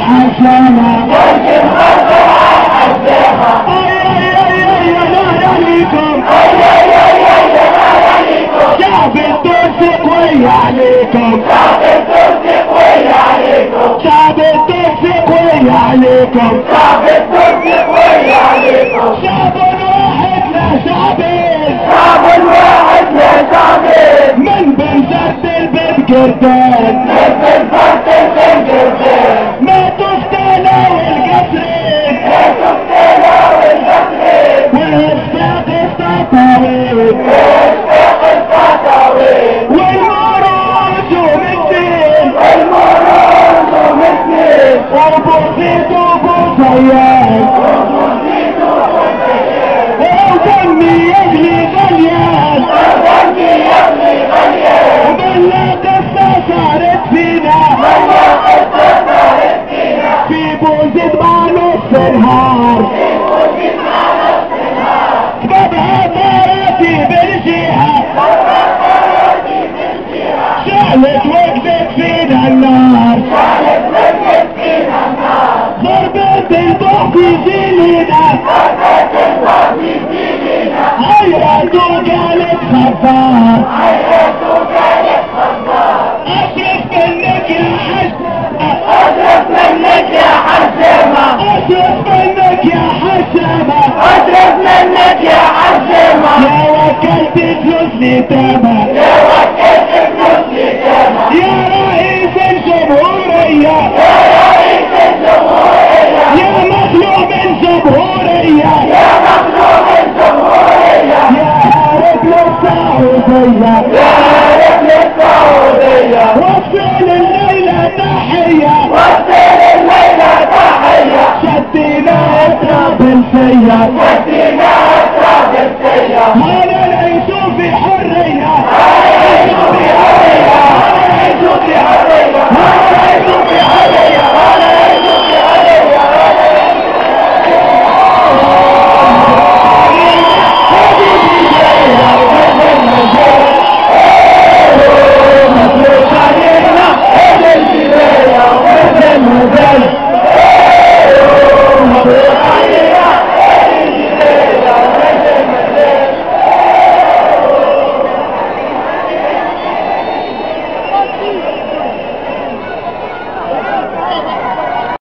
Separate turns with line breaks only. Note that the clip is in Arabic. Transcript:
حسنة شعب التونسي قوي عليكم شعب التونسي قوي عليكم شعب واحد لا شعبين من بنزرت البيت قردان ما تفتنا والقصرين والاسفاق التطاويل والمروج ومثل وبوزيد وبوزيان ودمي يغلي غليان وبلا قصة صارت فينا في بوزيد مع نص نهار بابها طارتي بالجهة شعلت وقفت فينا النار ضربت الضوء في جيلنا عيرت وقالت خفار أشرف منك يا حسامة أشرف منك يا حسامة يا وكلت فلوس لتامة يا رئيس الجمهورية يا مخلوق الجمهورية يا هارب للسعودية وصل الليلة تحية شدينا اطراب الفيا هلا نعيش في حرية